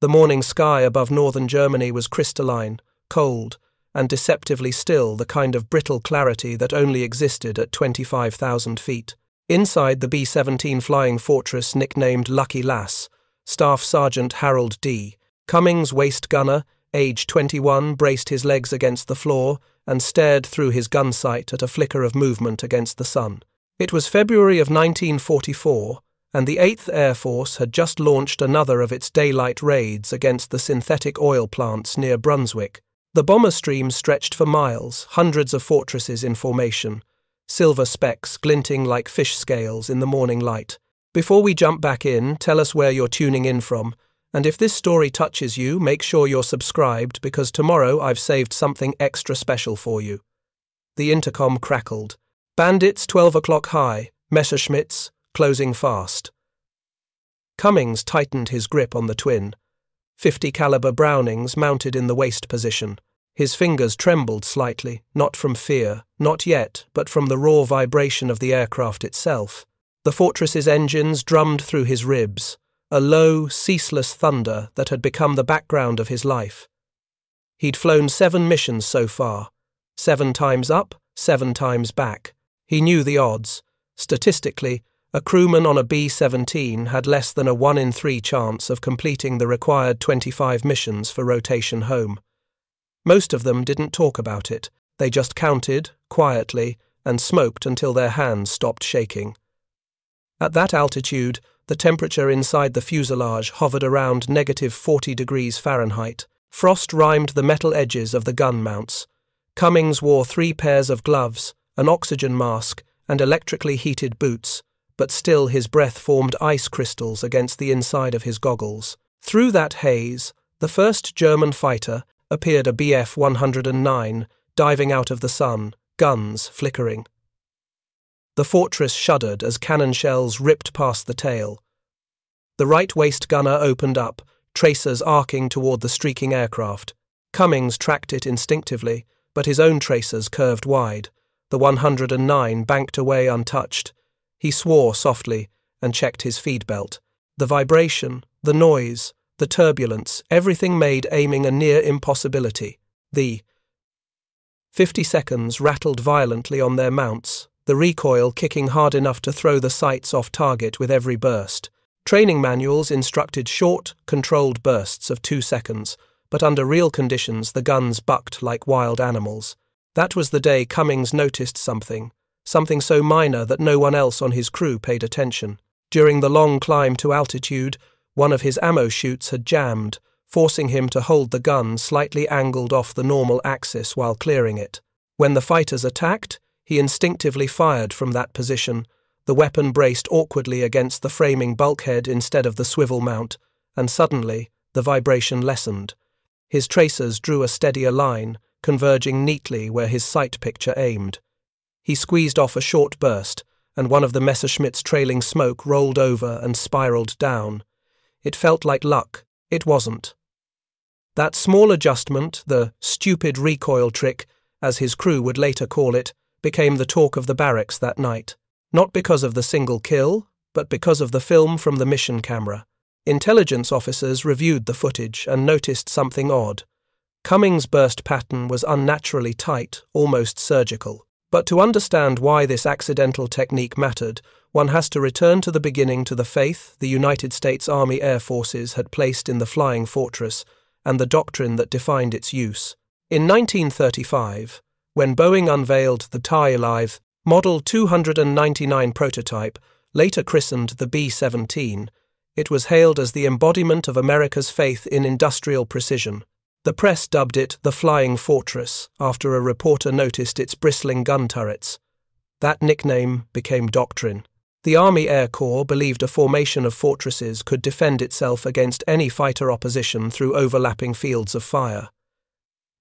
The morning sky above northern Germany was crystalline, cold, and deceptively still, the kind of brittle clarity that only existed at 25,000 feet. Inside the B-17 flying fortress nicknamed Lucky Lass, Staff Sergeant Harold D. Cummings, waist gunner, age 21, braced his legs against the floor and stared through his gunsight at a flicker of movement against the sun. It was February of 1944, and the 8th Air Force had just launched another of its daylight raids against the synthetic oil plants near Brunswick. The bomber stream stretched for miles, hundreds of fortresses in formation, silver specks glinting like fish scales in the morning light. Before we jump back in, tell us where you're tuning in from, and if this story touches you, make sure you're subscribed, because tomorrow I've saved something extra special for you. The intercom crackled. Bandits 12 o'clock high, Messerschmitts, closing fast. Cummings tightened his grip on the twin. 50 caliber Brownings mounted in the waist position. His fingers trembled slightly, not from fear, not yet, but from the raw vibration of the aircraft itself. The fortress's engines drummed through his ribs, a low, ceaseless thunder that had become the background of his life. He'd flown 7 missions so far, 7 times up, 7 times back. He knew the odds. Statistically, a crewman on a B-17 had less than a 1 in 3 chance of completing the required 25 missions for rotation home. Most of them didn't talk about it. They just counted, quietly, and smoked until their hands stopped shaking. At that altitude, the temperature inside the fuselage hovered around -40 degrees Fahrenheit. Frost rimed the metal edges of the gun mounts. Cummings wore 3 pairs of gloves, an oxygen mask, and electrically heated boots, but still his breath formed ice crystals against the inside of his goggles. Through that haze, the first German fighter appeared, a Bf-109, diving out of the sun, guns flickering. The fortress shuddered as cannon shells ripped past the tail. The right waist gunner opened up, tracers arcing toward the streaking aircraft. Cummings tracked it instinctively, but his own tracers curved wide. The 109 banked away untouched. He swore softly and checked his feed belt. The vibration, the noise, the turbulence, everything made aiming a near impossibility. The 50 seconds rattled violently on their mounts, the recoil kicking hard enough to throw the sights off target with every burst. Training manuals instructed short, controlled bursts of 2 seconds, but under real conditions the guns bucked like wild animals. That was the day Cummings noticed something so minor that no one else on his crew paid attention. During the long climb to altitude, one of his ammo chutes had jammed, forcing him to hold the gun slightly angled off the normal axis while clearing it. When the fighters attacked, he instinctively fired from that position. The weapon braced awkwardly against the framing bulkhead instead of the swivel mount, and suddenly the vibration lessened. His tracers drew a steadier line, converging neatly where his sight picture aimed. He squeezed off a short burst, and one of the Messerschmitt's trailing smoke rolled over and spiraled down. It felt like luck. It wasn't. That small adjustment, the stupid recoil trick, as his crew would later call it, became the talk of the barracks that night. Not because of the single kill, but because of the film from the mission camera. Intelligence officers reviewed the footage and noticed something odd. Cummings' burst pattern was unnaturally tight, almost surgical. But to understand why this accidental technique mattered, one has to return to the beginning, to the faith the United States Army Air Forces had placed in the flying fortress and the doctrine that defined its use. In 1935, when Boeing unveiled the TIE Model 299 prototype, later christened the B-17, it was hailed as the embodiment of America's faith in industrial precision. The press dubbed it the Flying Fortress, after a reporter noticed its bristling gun turrets. That nickname became doctrine. The Army Air Corps believed a formation of fortresses could defend itself against any fighter opposition through overlapping fields of fire.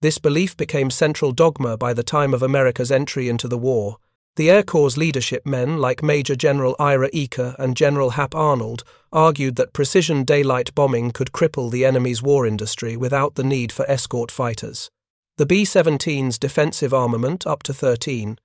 This belief became central dogma by the time of America's entry into the war. The Air Corps' leadership men, like Major General Ira Eaker and General Hap Arnold, argued that precision daylight bombing could cripple the enemy's war industry without the need for escort fighters. The B-17's defensive armament, up to 13,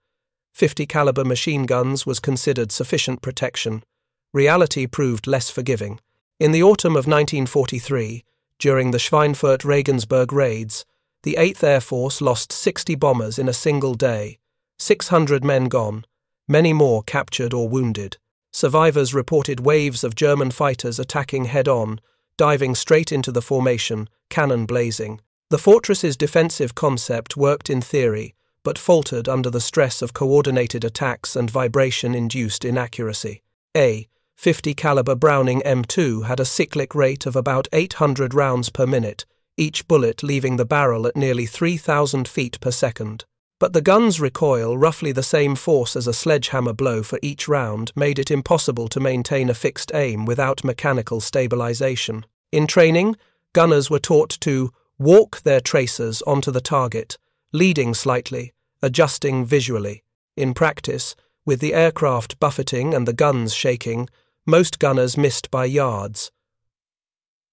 50 caliber machine guns, was considered sufficient protection. Reality proved less forgiving. In the autumn of 1943, During the Schweinfurt-Regensburg raids, the 8th Air Force lost 60 bombers in a single day, 600 men gone, many more captured or wounded. Survivors reported waves of German fighters attacking head-on, diving straight into the formation, cannon blazing. The fortress's defensive concept worked in theory, but faltered under the stress of coordinated attacks and vibration-induced inaccuracy. A 50 caliber Browning M2 had a cyclic rate of about 800 rounds per minute, each bullet leaving the barrel at nearly 3,000 feet per second. But the gun's recoil, roughly the same force as a sledgehammer blow for each round, made it impossible to maintain a fixed aim without mechanical stabilization. In training, gunners were taught to walk their tracers onto the target, leading slightly, adjusting visually. In practice, with the aircraft buffeting and the guns shaking, most gunners missed by yards.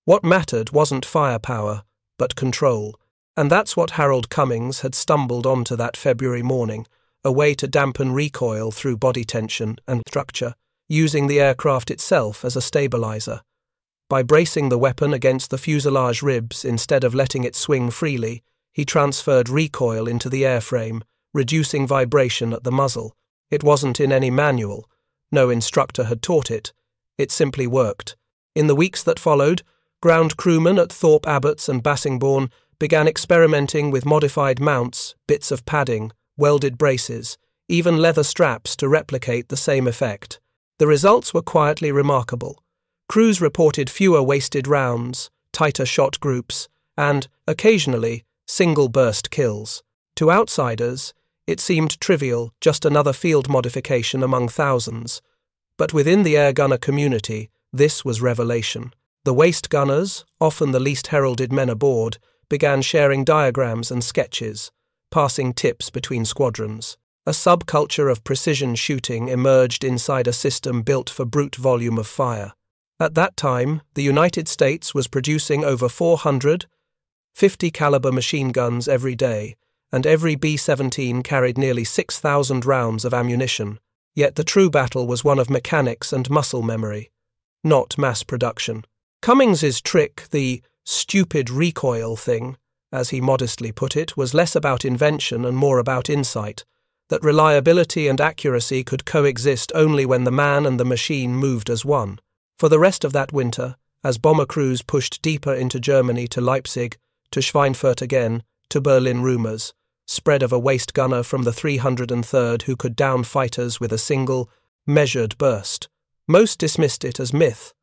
What mattered wasn't firepower, but control, and that's what Harold Cummings had stumbled onto that February morning, a way to dampen recoil through body tension and structure, using the aircraft itself as a stabilizer. By bracing the weapon against the fuselage ribs instead of letting it swing freely, he transferred recoil into the airframe, reducing vibration at the muzzle. It wasn't in any manual. No instructor had taught it. It simply worked. In the weeks that followed, ground crewmen at Thorpe Abbotts and Bassingbourn began experimenting with modified mounts, bits of padding, welded braces, even leather straps to replicate the same effect. The results were quietly remarkable. Crews reported fewer wasted rounds, tighter shot groups, and, occasionally, single-burst kills. To outsiders, it seemed trivial, just another field modification among thousands. But within the air gunner community, this was revelation. The waist gunners, often the least heralded men aboard, began sharing diagrams and sketches, passing tips between squadrons. A subculture of precision shooting emerged inside a system built for brute volume of fire. At that time, the United States was producing over 400 50 caliber machine guns every day, and every B-17 carried nearly 6,000 rounds of ammunition. Yet the true battle was one of mechanics and muscle memory, not mass production. Cummings's trick, the stupid recoil thing, as he modestly put it, was less about invention and more about insight, that reliability and accuracy could coexist only when the man and the machine moved as one. For the rest of that winter, as bomber crews pushed deeper into Germany to Leipzig, to Schweinfurt again, to Berlin, rumors spread of a waist gunner from the 303rd who could down fighters with a single, measured burst. Most dismissed it as myth,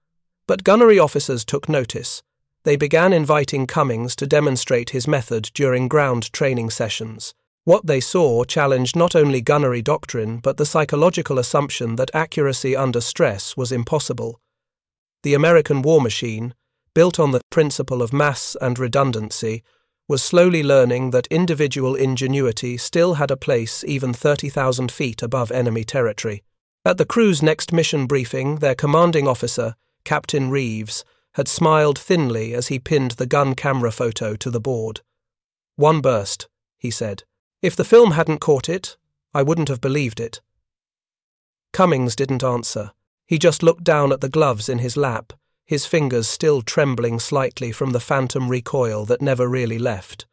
but gunnery officers took notice. They began inviting Cummings to demonstrate his method during ground training sessions. What they saw challenged not only gunnery doctrine but the psychological assumption that accuracy under stress was impossible. The American war machine, built on the principle of mass and redundancy, was slowly learning that individual ingenuity still had a place even 30,000 feet above enemy territory. At the crew's next mission briefing, their commanding officer, Captain Reeves, had smiled thinly as he pinned the gun camera photo to the board. "One burst," he said. "If the film hadn't caught it, I wouldn't have believed it." Cummings didn't answer. He just looked down at the gloves in his lap, his fingers still trembling slightly from the phantom recoil that never really left.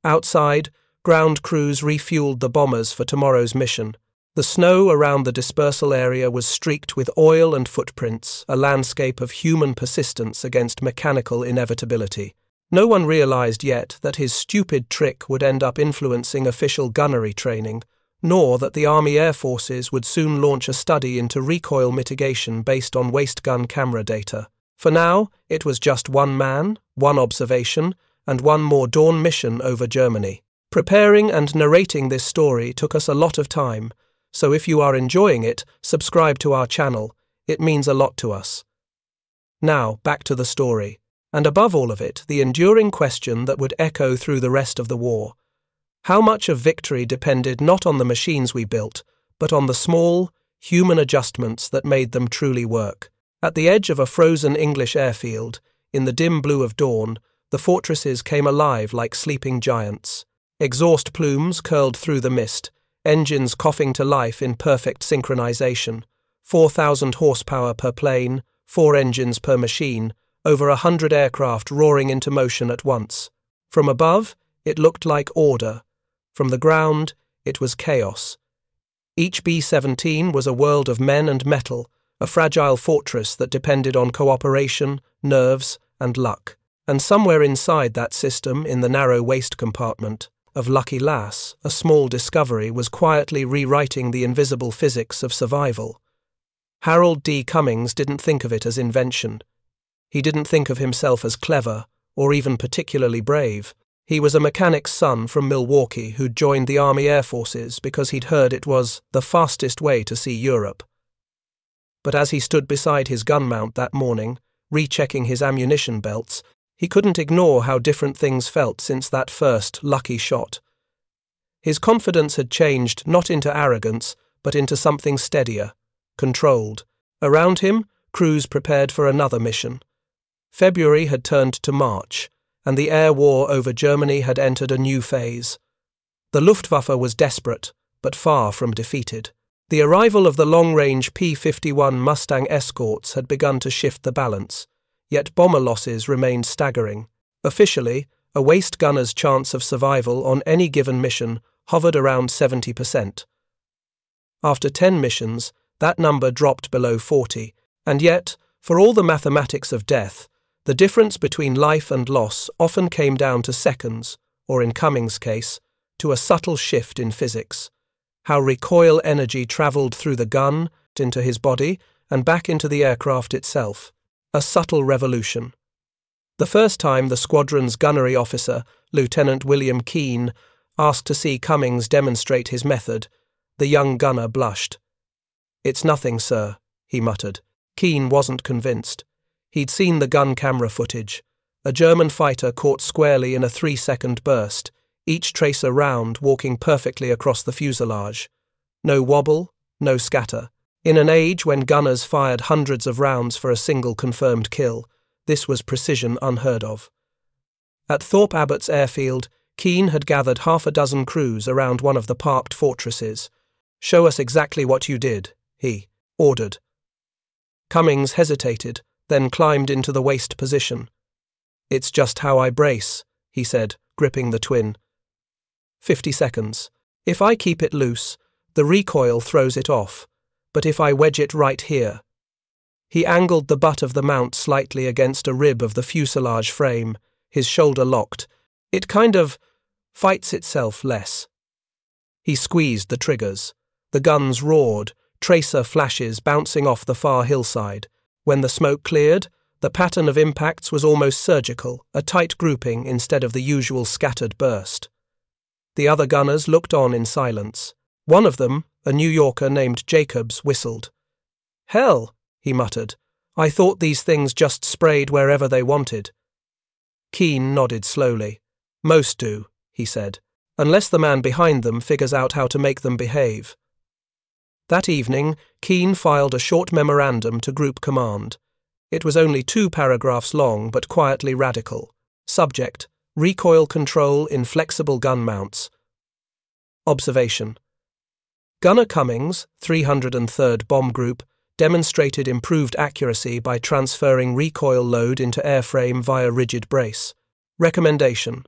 Outside, ground crews refueled the bombers for tomorrow's mission. The snow around the dispersal area was streaked with oil and footprints, a landscape of human persistence against mechanical inevitability. No one realized yet that his stupid trick would end up influencing official gunnery training, nor that the Army Air Forces would soon launch a study into recoil mitigation based on waist gun camera data. For now, it was just one man, one observation, and one more dawn mission over Germany. Preparing and narrating this story took us a lot of time, so if you are enjoying it, subscribe to our channel. It means a lot to us. Now, back to the story, and above all of it, the enduring question that would echo through the rest of the war. How much of victory depended not on the machines we built, but on the small, human adjustments that made them truly work? At the edge of a frozen English airfield, in the dim blue of dawn, the fortresses came alive like sleeping giants. Exhaust plumes curled through the mist, engines coughing to life in perfect synchronization. 4,000 horsepower per plane, 4 engines per machine, over 100 aircraft roaring into motion at once. From above, it looked like order. From the ground, it was chaos. Each B-17 was a world of men and metal, a fragile fortress that depended on cooperation, nerves, and luck. And somewhere inside that system, in the narrow waist compartment of Lucky Lass, a small discovery was quietly rewriting the invisible physics of survival. Harold D. Cummings didn't think of it as invention. He didn't think of himself as clever, or even particularly brave. He was a mechanic's son from Milwaukee who'd joined the Army Air Forces because he'd heard it was the fastest way to see Europe. But as he stood beside his gun mount that morning, rechecking his ammunition belts, he couldn't ignore how different things felt since that first lucky shot. His confidence had changed not into arrogance, but into something steadier, controlled. Around him, crews prepared for another mission. February had turned to March, and the air war over Germany had entered a new phase. The Luftwaffe was desperate, but far from defeated. The arrival of the long-range P-51 Mustang escorts had begun to shift the balance, yet bomber losses remained staggering. Officially, a waist gunner's chance of survival on any given mission hovered around 70%. After 10 missions, that number dropped below 40, and yet, for all the mathematics of death, the difference between life and loss often came down to seconds, or in Cummings' case, to a subtle shift in physics. How recoil energy travelled through the gun, into his body, and back into the aircraft itself. A subtle revolution. The first time the squadron's gunnery officer, Lieutenant William Keane, asked to see Cummings demonstrate his method, the young gunner blushed. "It's nothing, sir," he muttered. Keane wasn't convinced. He'd seen the gun camera footage. A German fighter caught squarely in a 3-second burst, each tracer round walking perfectly across the fuselage. No wobble, no scatter. In an age when gunners fired hundreds of rounds for a single confirmed kill, this was precision unheard of. At Thorpe Abbott's airfield, Keane had gathered half a dozen crews around one of the parked fortresses. "Show us exactly what you did," he ordered. Cummings hesitated, then climbed into the waist position. "It's just how I brace," he said, gripping the twin. 50 seconds. "If I keep it loose, the recoil throws it off, but if I wedge it right here." He angled the butt of the mount slightly against a rib of the fuselage frame, his shoulder locked. "It kind of fights itself less." He squeezed the triggers. The guns roared, tracer flashes bouncing off the far hillside. When the smoke cleared, the pattern of impacts was almost surgical, a tight grouping instead of the usual scattered burst. The other gunners looked on in silence. One of them, a New Yorker named Jacobs, whistled. "Hell," he muttered. "I thought these things just sprayed wherever they wanted." Keane nodded slowly. "Most do," he said, "unless the man behind them figures out how to make them behave." That evening, Keane filed a short memorandum to Group Command. It was only 2 paragraphs long but quietly radical. Subject: Recoil control in flexible gun mounts. Observation: Gunner Cummings, 303rd Bomb Group, demonstrated improved accuracy by transferring recoil load into airframe via rigid brace. Recommendation: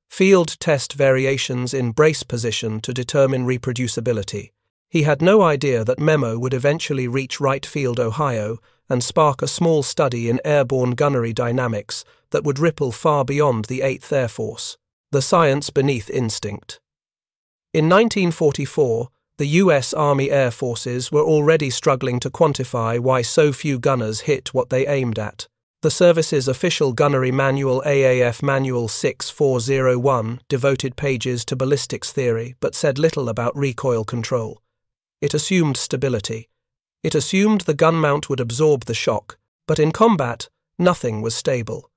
Field test variations in brace position to determine reproducibility. He had no idea that memo would eventually reach Wright Field, Ohio, and spark a small study in airborne gunnery dynamics that would ripple far beyond the 8th Air Force. The science beneath instinct. In 1944, the U.S. Army Air Forces were already struggling to quantify why so few gunners hit what they aimed at. The service's official gunnery manual, AAF Manual 6401, devoted pages to ballistics theory but said little about recoil control. It assumed stability. It assumed the gun mount would absorb the shock, but in combat, nothing was stable.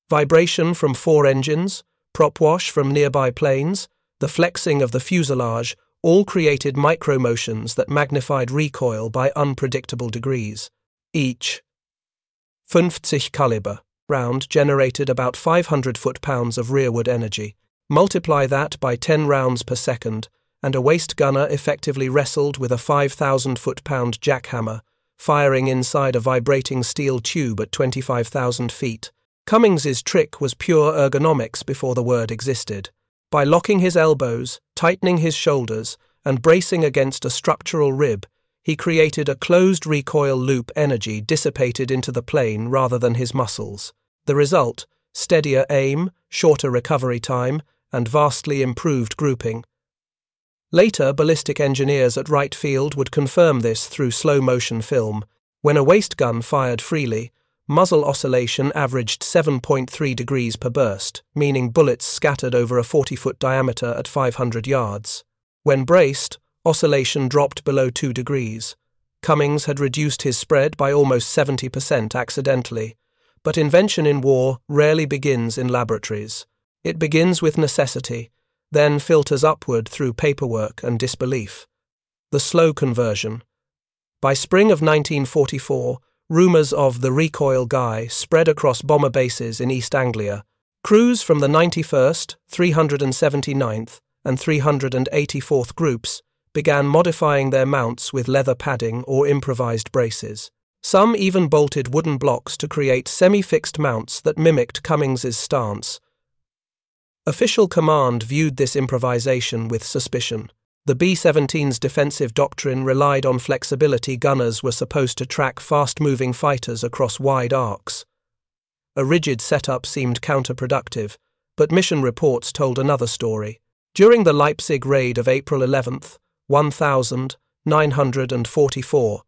Vibration from 4 engines, prop wash from nearby planes, the flexing of the fuselage, all created micromotions that magnified recoil by unpredictable degrees. Each 50 caliber round generated about 500 foot-pounds of rearward energy. Multiply that by 10 rounds per second, and a waist gunner effectively wrestled with a 5,000 foot-pound jackhammer, firing inside a vibrating steel tube at 25,000 feet. Cummings's trick was pure ergonomics before the word existed. By locking his elbows, tightening his shoulders, and bracing against a structural rib, he created a closed recoil loop. Energy dissipated into the plane rather than his muscles. The result: steadier aim, shorter recovery time, and vastly improved grouping. Later, ballistic engineers at Wright Field would confirm this through slow-motion film. When a waist gun fired freely, muzzle oscillation averaged 7.3 degrees per burst, meaning bullets scattered over a 40-foot diameter at 500 yards. When braced, oscillation dropped below 2 degrees. Cummings had reduced his spread by almost 70% accidentally, but invention in war rarely begins in laboratories. It begins with necessity, then filters upward through paperwork and disbelief. The slow conversion. By spring of 1944, rumours of the Recoil guy spread across bomber bases in East Anglia. Crews from the 91st, 379th, and 384th groups began modifying their mounts with leather padding or improvised braces. Some even bolted wooden blocks to create semi-fixed mounts that mimicked Cummings's stance. Official command viewed this improvisation with suspicion. The B-17s' defensive doctrine relied on flexibility. Gunners were supposed to track fast-moving fighters across wide arcs. A rigid setup seemed counterproductive, but mission reports told another story. During the Leipzig raid of April 11, 1944,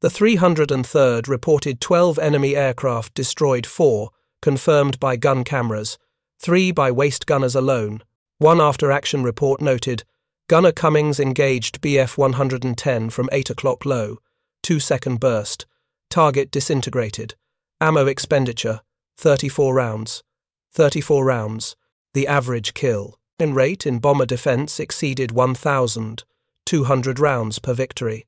the 303rd reported 12 enemy aircraft destroyed, 4 confirmed by gun cameras, 3 by waist gunners alone. One after-action report noted, Gunner Cummings engaged Bf-110 from 8 o'clock low, 2-second burst, target disintegrated, ammo expenditure, 34 rounds. 34 rounds, the average kill rate in bomber defense exceeded 1,200 rounds per victory.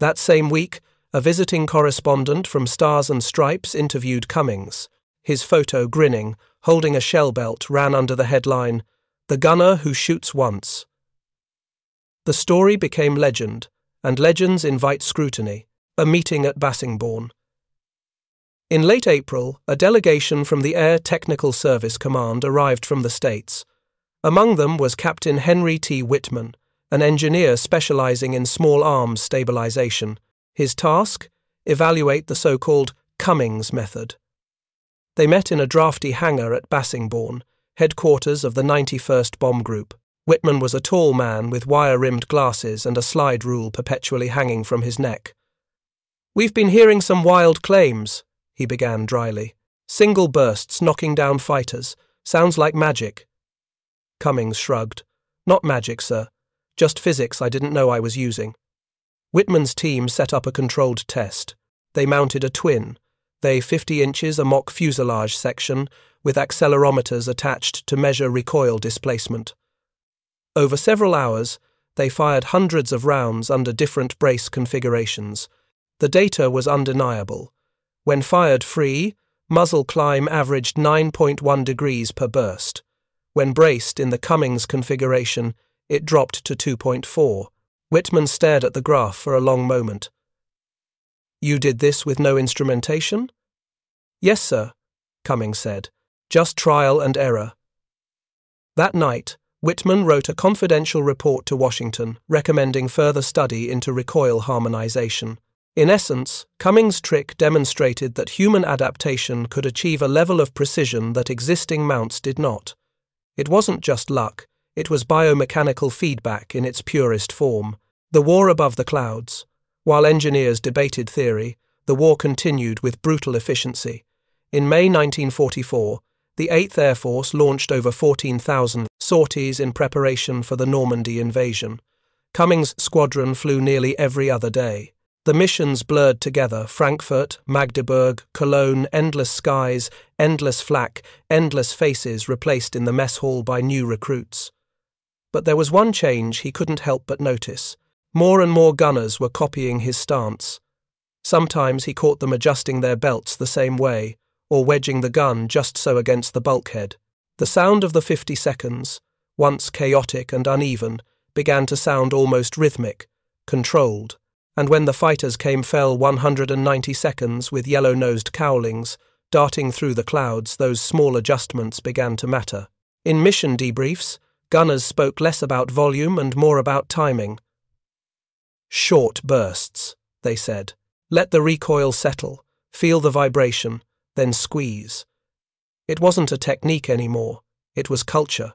That same week, a visiting correspondent from Stars and Stripes interviewed Cummings. His photo, grinning, holding a shell belt, ran under the headline, "The Gunner Who Shoots Once." The story became legend, and legends invite scrutiny. A meeting at Bassingbourn. In late April, a delegation from the Air Technical Service Command arrived from the States. Among them was Captain Henry T. Whitman, an engineer specializing in small arms stabilization. His task? Evaluate the so-called Cummings method. They met in a drafty hangar at Bassingbourn, headquarters of the 91st Bomb Group. Whitman was a tall man with wire-rimmed glasses and a slide rule perpetually hanging from his neck. "We've been hearing some wild claims," he began dryly. "Single bursts knocking down fighters. Sounds like magic." Cummings shrugged. "Not magic, sir. Just physics I didn't know I was using." Whitman's team set up a controlled test. They mounted a twin, they 50 inches a mock fuselage section with accelerometers attached to measure recoil displacement. Over several hours, they fired hundreds of rounds under different brace configurations. The data was undeniable. When fired free, muzzle climb averaged 9.1 degrees per burst. When braced in the Cummings configuration, it dropped to 2.4. Whitman stared at the graph for a long moment. "You did this with no instrumentation?" "Yes, sir," Cummings said. "Just trial and error." That night, Whitman wrote a confidential report to Washington recommending further study into recoil harmonization. In essence, Cummings' trick demonstrated that human adaptation could achieve a level of precision that existing mounts did not. It wasn't just luck, it was biomechanical feedback in its purest form. The war above the clouds. While engineers debated theory, the war continued with brutal efficiency. In May 1944, the 8th Air Force launched over 14,000 sorties in preparation for the Normandy invasion. Cummings' squadron flew nearly every other day. The missions blurred together: Frankfurt, Magdeburg, Cologne, endless skies, endless flak, endless faces replaced in the mess hall by new recruits. But there was one change he couldn't help but notice. More and more gunners were copying his stance. Sometimes he caught them adjusting their belts the same way, or wedging the gun just so against the bulkhead. The sound of the 50 seconds, once chaotic and uneven, began to sound almost rhythmic, controlled. And when the fighters fell 190 seconds with yellow-nosed cowlings, darting through the clouds, those small adjustments began to matter. In mission debriefs, gunners spoke less about volume and more about timing. Short bursts, they said. Let the recoil settle, feel the vibration, then squeeze. It wasn't a technique anymore, it was culture.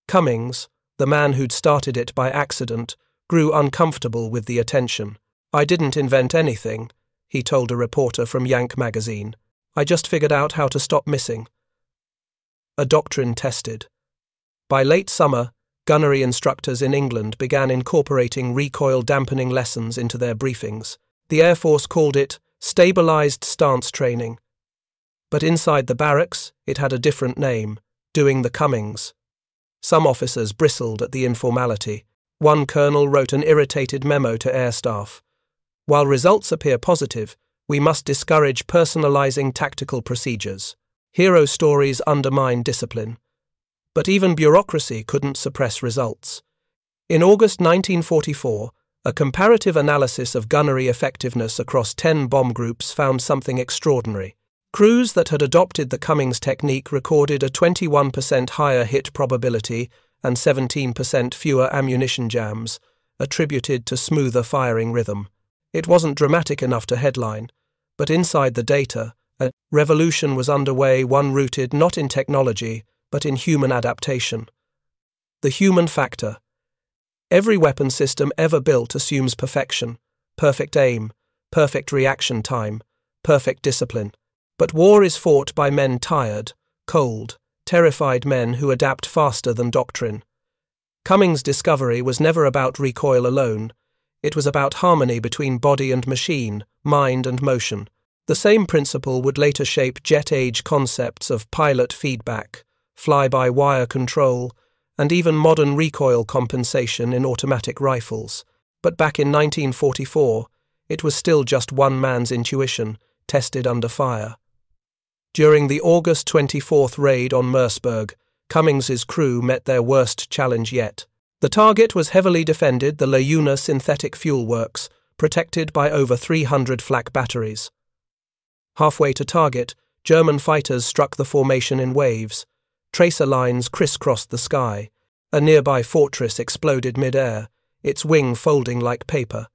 Cummings, the man who'd started it by accident, grew uncomfortable with the attention. I didn't invent anything, he told a reporter from Yank magazine. I just figured out how to stop missing. A doctrine tested. By late summer, gunnery instructors in England began incorporating recoil dampening lessons into their briefings. The Air Force called it stabilized stance training. But inside the barracks, it had a different name, doing the Cummings. Some officers bristled at the informality. One colonel wrote an irritated memo to air staff. While results appear positive, we must discourage personalizing tactical procedures. Hero stories undermine discipline. But even bureaucracy couldn't suppress results. In August 1944, a comparative analysis of gunnery effectiveness across 10 bomb groups found something extraordinary. Crews that had adopted the Cummings technique recorded a 21% higher hit probability and 17% fewer ammunition jams, attributed to smoother firing rhythm. It wasn't dramatic enough to headline, but inside the data, a revolution was underway, one rooted not in technology, but in human adaptation. The human factor. Every weapon system ever built assumes perfection, perfect aim, perfect reaction time, perfect discipline. But war is fought by men tired, cold, terrified men who adapt faster than doctrine. Cummings' discovery was never about recoil alone. It was about harmony between body and machine, mind and motion. The same principle would later shape jet-age concepts of pilot feedback, fly-by-wire control, and even modern recoil compensation in automatic rifles. But back in 1944, it was still just one man's intuition, tested under fire. During the August 24th raid on Merseburg, Cummings's crew met their worst challenge yet. The target was heavily defended, the Leuna synthetic fuel works, protected by over 300 flak batteries. Halfway to target, German fighters struck the formation in waves. Tracer lines crisscrossed the sky. A nearby fortress exploded mid-air, its wing folding like paper.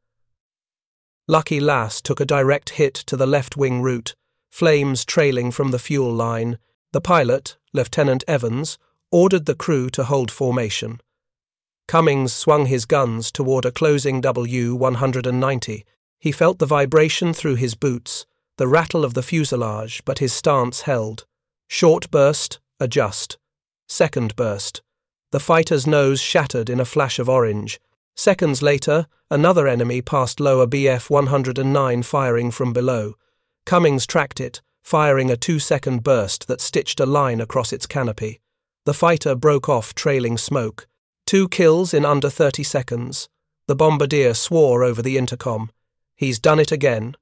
Lucky Lass took a direct hit to the left wing root, flames trailing from the fuel line. The pilot, Lieutenant Evans, ordered the crew to hold formation. Cummings swung his guns toward a closing W-190. He felt the vibration through his boots, the rattle of the fuselage, but his stance held. Short burst, adjust. Second burst. The fighter's nose shattered in a flash of orange. Seconds later, another enemy passed lower BF-109 firing from below. Cummings tracked it, firing a 2-second burst that stitched a line across its canopy. The fighter broke off trailing smoke. 2 kills in under 30 seconds. The bombardier swore over the intercom. He's done it again.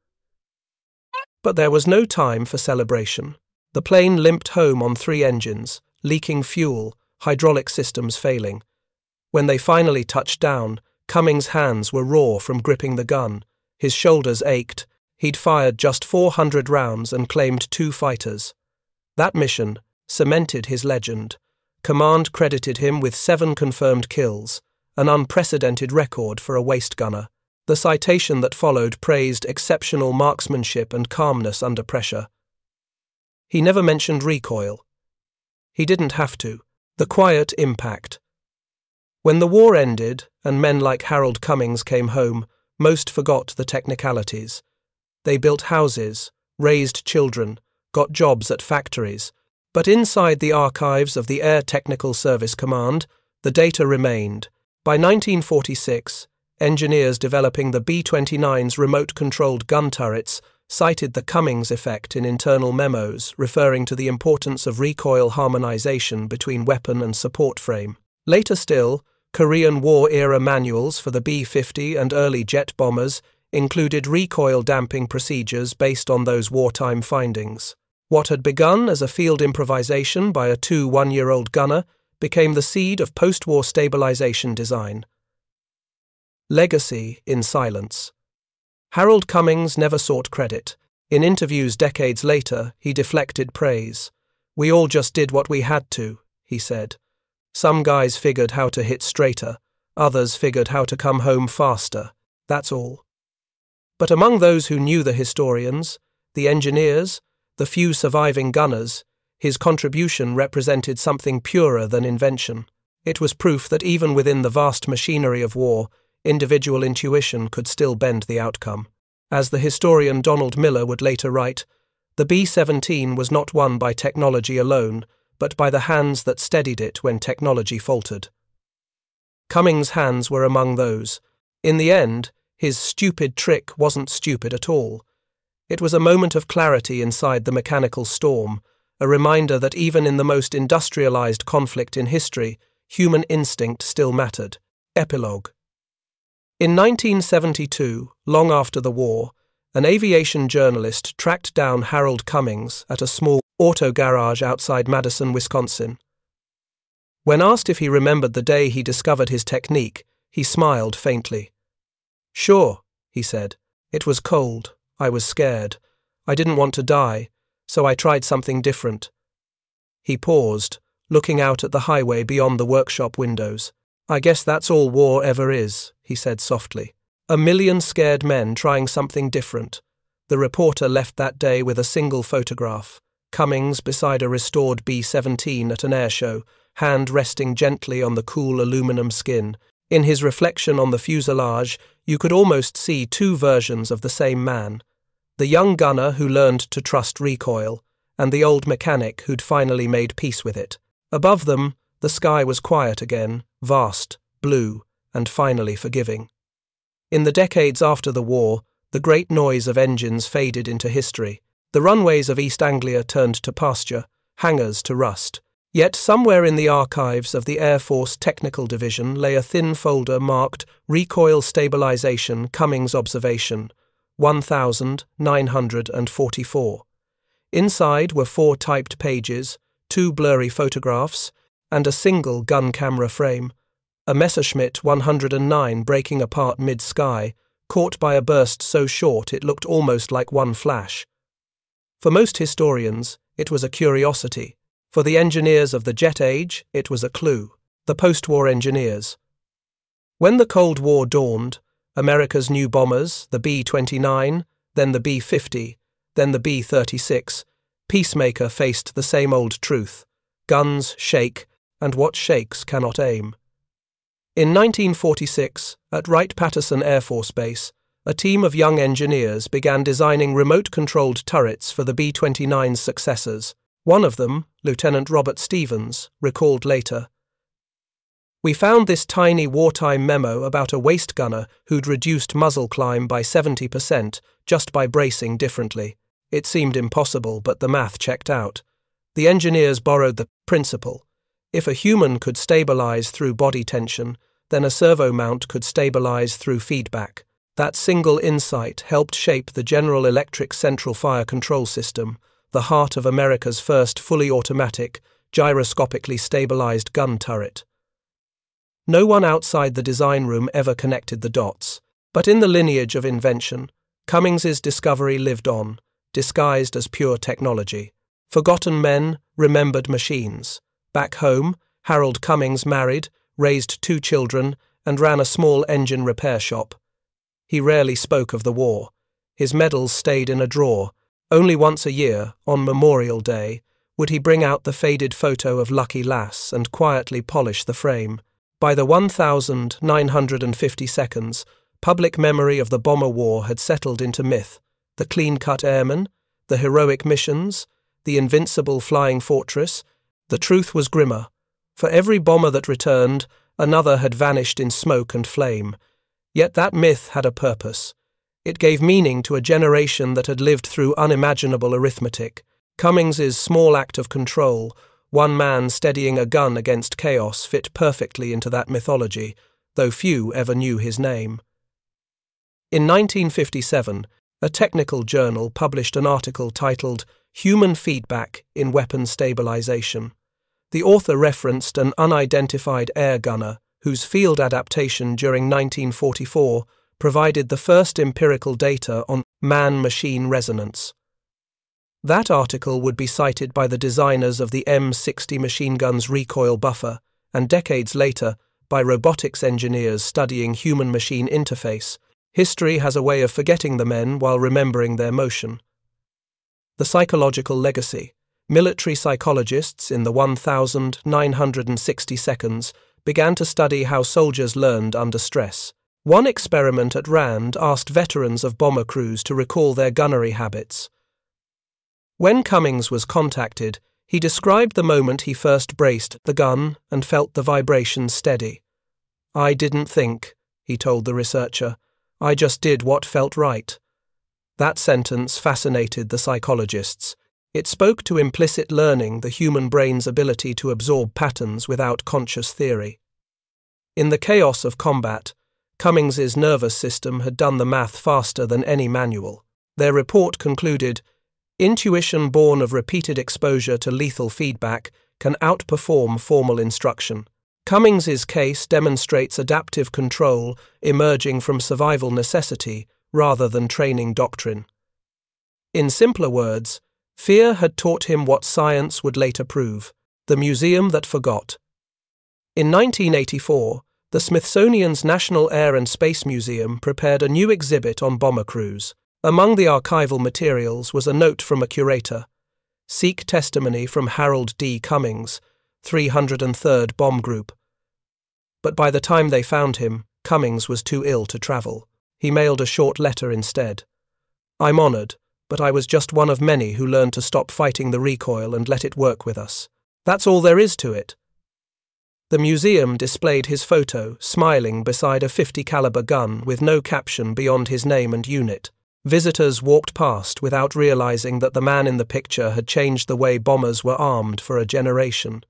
But there was no time for celebration. The plane limped home on 3 engines, leaking fuel, hydraulic systems failing. When they finally touched down, Cummings' hands were raw from gripping the gun. His shoulders ached. He'd fired just 400 rounds and claimed 2 fighters. That mission cemented his legend. Command credited him with 7 confirmed kills, an unprecedented record for a waist gunner. The citation that followed praised exceptional marksmanship and calmness under pressure. He never mentioned recoil. He didn't have to. The quiet impact. When the war ended and men like Harold Cummings came home, most forgot the technicalities. They built houses, raised children, got jobs at factories. But inside the archives of the Air Technical Service Command, the data remained. By 1946, engineers developing the B-29's remote-controlled gun turrets cited the Cummings effect in internal memos, referring to the importance of recoil harmonization between weapon and support frame. Later still, Korean War-era manuals for the B-50 and early jet bombers included recoil damping procedures based on those wartime findings. What had begun as a field improvisation by a 1-year-old gunner became the seed of post-war stabilization design. Legacy in silence. Harold Cummings never sought credit. In interviews decades later, he deflected praise. "We all just did what we had to," he said. "Some guys figured how to hit straighter, others figured how to come home faster. That's all." But among those who knew the historians, the engineers, the few surviving gunners, his contribution represented something purer than invention. It was proof that even within the vast machinery of war, individual intuition could still bend the outcome. As the historian Donald Miller would later write, the B-17 was not won by technology alone, but by the hands that steadied it when technology faltered. Cummings' hands were among those. In the end, his stupid trick wasn't stupid at all. It was a moment of clarity inside the mechanical storm, a reminder that even in the most industrialized conflict in history, human instinct still mattered. Epilogue. In 1972, long after the war, an aviation journalist tracked down Harold Cummings at a small auto garage outside Madison, Wisconsin. When asked if he remembered the day he discovered his technique, he smiled faintly. "Sure," he said. "It was cold. I was scared. I didn't want to die, so I tried something different." He paused, looking out at the highway beyond the workshop windows. "I guess that's all war ever is," he said softly. "A million scared men trying something different." The reporter left that day with a single photograph. Cummings beside a restored B-17 at an air show, hand resting gently on the cool aluminum skin. In his reflection on the fuselage, you could almost see two versions of the same man. The young gunner who learned to trust recoil, and the old mechanic who'd finally made peace with it. Above them, the sky was quiet again, vast, blue, and finally forgiving. In the decades after the war, the great noise of engines faded into history. The runways of East Anglia turned to pasture, hangars to rust. Yet somewhere in the archives of the Air Force Technical Division lay a thin folder marked Recoil Stabilization Cummings Observation, 1944. Inside were 4 typed pages, 2 blurry photographs, and a single gun camera frame. A Messerschmitt 109 breaking apart mid-sky, caught by a burst so short it looked almost like one flash. For most historians, it was a curiosity. For the engineers of the jet age, it was a clue. The post-war engineers. When the Cold War dawned, America's new bombers, the B-29, then the B-50, then the B-36, Peacemaker faced the same old truth. Guns shake, and what shakes cannot aim. In 1946, at Wright-Patterson Air Force Base, a team of young engineers began designing remote-controlled turrets for the B-29's successors. One of them, Lieutenant Robert Stevens, recalled later, "We found this tiny wartime memo about a waist gunner who'd reduced muzzle climb by 70% just by bracing differently. It seemed impossible, but the math checked out. The engineers borrowed the principle. If a human could stabilize through body tension, then a servo mount could stabilize through feedback. That single insight helped shape the General Electric Central Fire Control System, the heart of America's first fully automatic, gyroscopically stabilized gun turret." No one outside the design room ever connected the dots, but in the lineage of invention, Cummings's discovery lived on, disguised as pure technology. Forgotten men, remembered machines. Back home, Harold Cummings married, raised 2 children, and ran a small engine repair shop. He rarely spoke of the war. His medals stayed in a drawer. Only once a year, on Memorial Day, would he bring out the faded photo of Lucky Lass and quietly polish the frame. By the 1950 seconds, public memory of the bomber war had settled into myth. The clean-cut airmen, the heroic missions, the invincible flying fortress. The truth was grimmer. For every bomber that returned, another had vanished in smoke and flame. Yet that myth had a purpose. It gave meaning to a generation that had lived through unimaginable arithmetic. Cummings's small act of control, one man steadying a gun against chaos, fit perfectly into that mythology, though few ever knew his name. In 1957, a technical journal published an article titled Human Feedback in Weapon Stabilization. The author referenced an unidentified air gunner whose field adaptation during 1944 provided the first empirical data on man-machine resonance. That article would be cited by the designers of the M60 machine gun's recoil buffer, and decades later, by robotics engineers studying human-machine interface. History has a way of forgetting the men while remembering their motion. The psychological legacy. Military psychologists in the 1960 seconds began to study how soldiers learned under stress. One experiment at Rand asked veterans of bomber crews to recall their gunnery habits. When Cummings was contacted, he described the moment he first braced the gun and felt the vibration steady. "I didn't think," he told the researcher. "I just did what felt right." That sentence fascinated the psychologists. It spoke to implicit learning, the human brain's ability to absorb patterns without conscious theory. In the chaos of combat, Cummings's nervous system had done the math faster than any manual. Their report concluded, "Intuition born of repeated exposure to lethal feedback can outperform formal instruction." Cummings's case demonstrates adaptive control emerging from survival necessity rather than training doctrine. In simpler words, fear had taught him what science would later prove: the museum that forgot. In 1984, the Smithsonian's National Air and Space Museum prepared a new exhibit on bomber crews. Among the archival materials was a note from a curator: "Seek testimony from Harold D. Cummings, 303rd Bomb Group." But by the time they found him, Cummings was too ill to travel. He mailed a short letter instead. "I'm honored, but I was just one of many who learned to stop fighting the recoil and let it work with us. That's all there is to it." The museum displayed his photo, smiling beside a .50 caliber gun with no caption beyond his name and unit. Visitors walked past without realizing that the man in the picture had changed the way bombers were armed for a generation.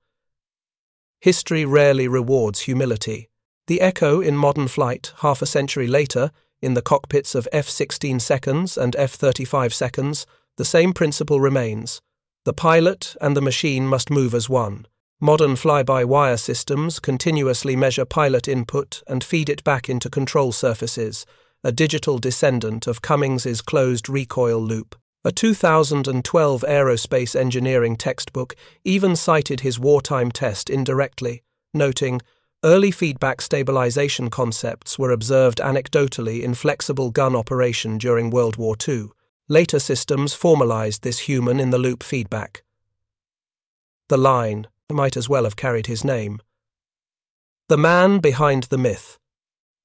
History rarely rewards humility. The echo in modern flight, half a century later, in the cockpits of F-16 seconds and F-35 seconds, the same principle remains. The pilot and the machine must move as one. Modern fly-by-wire systems continuously measure pilot input and feed it back into control surfaces, a digital descendant of Cummings's closed recoil loop. A 2012 aerospace engineering textbook even cited his wartime test indirectly, noting, "Early feedback stabilization concepts were observed anecdotally in flexible gun operation during World War II. Later systems formalized this human-in-the-loop feedback." The line might as well have carried his name. The man behind the myth.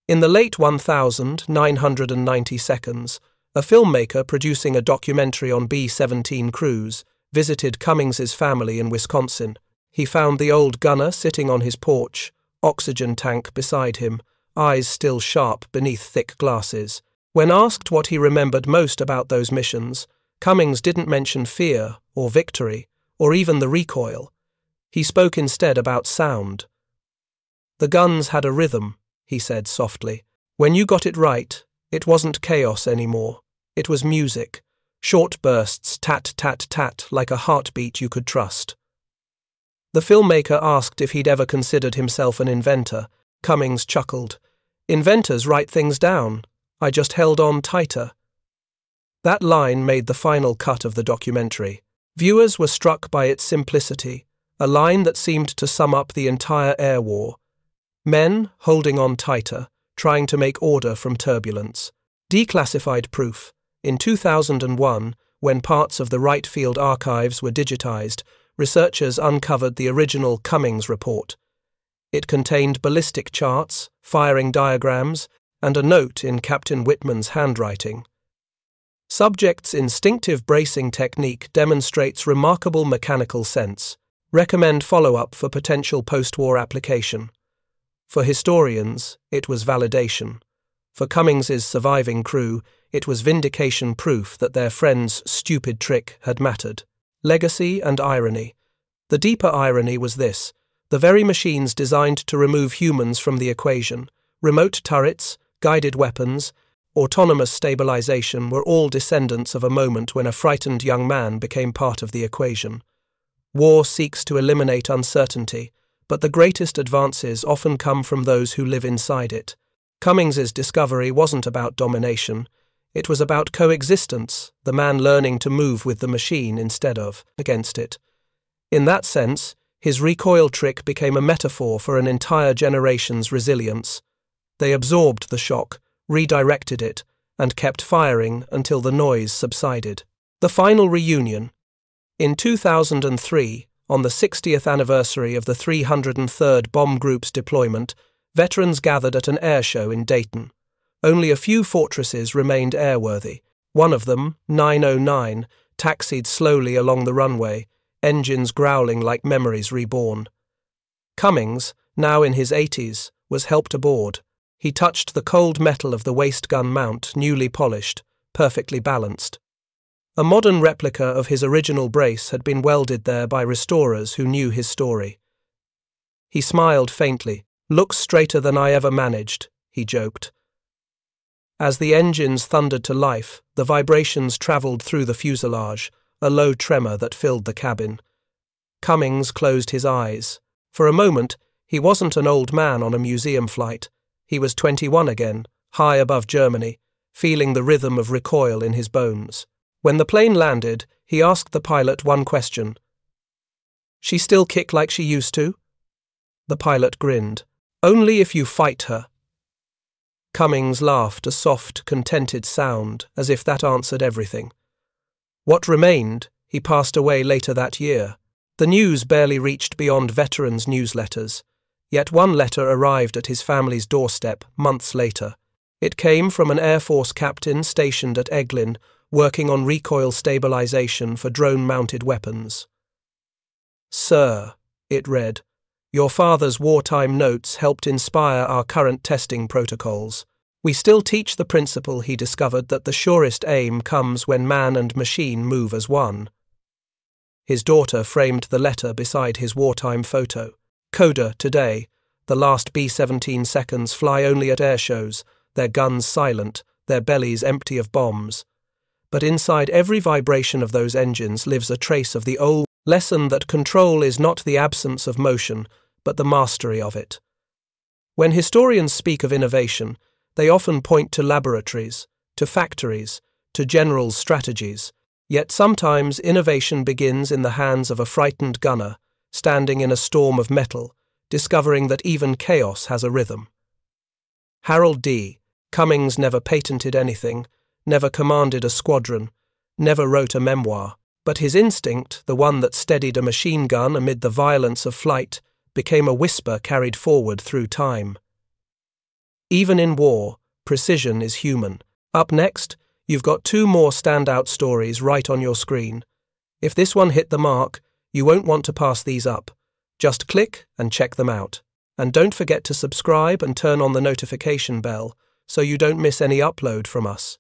In the late 1990 seconds, a filmmaker producing a documentary on B-17 crews visited Cummings's family in Wisconsin. He found the old gunner sitting on his porch, oxygen tank beside him, eyes still sharp beneath thick glasses. When asked what he remembered most about those missions, Cummings didn't mention fear or victory or even the recoil. He spoke instead about sound. "The guns had a rhythm," he said softly. "When you got it right, it wasn't chaos anymore. It was music. Short bursts, tat-tat-tat, like a heartbeat you could trust." The filmmaker asked if he'd ever considered himself an inventor. Cummings chuckled. "Inventors write things down. I just held on tighter." That line made the final cut of the documentary. Viewers were struck by its simplicity, a line that seemed to sum up the entire air war. Men holding on tighter, trying to make order from turbulence. Declassified proof. In 2001, when parts of the Wright Field archives were digitized, researchers uncovered the original Cummings report. It contained ballistic charts, firing diagrams, and a note in Captain Whitman's handwriting. Subject's instinctive bracing technique demonstrates remarkable mechanical sense. Recommend follow-up for potential post-war application. For historians, it was validation. For Cummings's surviving crew, it was vindication proof that their friend's stupid trick had mattered. Legacy and irony. The deeper irony was this: the very machines designed to remove humans from the equation, remote turrets, guided weapons, autonomous stabilization, were all descendants of a moment when a frightened young man became part of the equation. War seeks to eliminate uncertainty, but the greatest advances often come from those who live inside it. Cummings's discovery wasn't about domination. It was about coexistence, the man learning to move with the machine instead of against it. In that sense, his recoil trick became a metaphor for an entire generation's resilience. They absorbed the shock, redirected it, and kept firing until the noise subsided. The final reunion. In 2003, on the 60th anniversary of the 303rd Bomb Group's deployment, veterans gathered at an air show in Dayton. Only a few fortresses remained airworthy. One of them, 909, taxied slowly along the runway, engines growling like memories reborn. Cummings, now in his 80s, was helped aboard. He touched the cold metal of the waist gun mount, newly polished, perfectly balanced. A modern replica of his original brace had been welded there by restorers who knew his story. He smiled faintly. "Looks straighter than I ever managed," he joked. As the engines thundered to life, the vibrations travelled through the fuselage, a low tremor that filled the cabin. Cummings closed his eyes. For a moment, he wasn't an old man on a museum flight. He was 21 again, high above Germany, feeling the rhythm of recoil in his bones. When the plane landed, he asked the pilot one question. "She still kick like she used to?" The pilot grinned. "Only if you fight her." Cummings laughed, a soft, contented sound, as if that answered everything. What remained, he passed away later that year. The news barely reached beyond veterans' newsletters, yet one letter arrived at his family's doorstep months later. It came from an Air Force captain stationed at Eglin, working on recoil stabilization for drone-mounted weapons. "Sir," it read, "your father's wartime notes helped inspire our current testing protocols. We still teach the principle he discovered that the surest aim comes when man and machine move as one." His daughter framed the letter beside his wartime photo. Coda today, the last B-17 seconds fly only at air shows, their guns silent, their bellies empty of bombs. But inside every vibration of those engines lives a trace of the old lesson that control is not the absence of motion, but the mastery of it. When historians speak of innovation, they often point to laboratories, to factories, to generals' strategies, yet sometimes innovation begins in the hands of a frightened gunner, standing in a storm of metal, discovering that even chaos has a rhythm. Harold D. Cummings never patented anything, never commanded a squadron, never wrote a memoir, but his instinct, the one that steadied a machine gun amid the violence of flight, became a whisper carried forward through time. Even in war, precision is human. Up next, you've got two more standout stories right on your screen. If this one hit the mark, you won't want to pass these up. Just click and check them out. And don't forget to subscribe and turn on the notification bell so you don't miss any upload from us.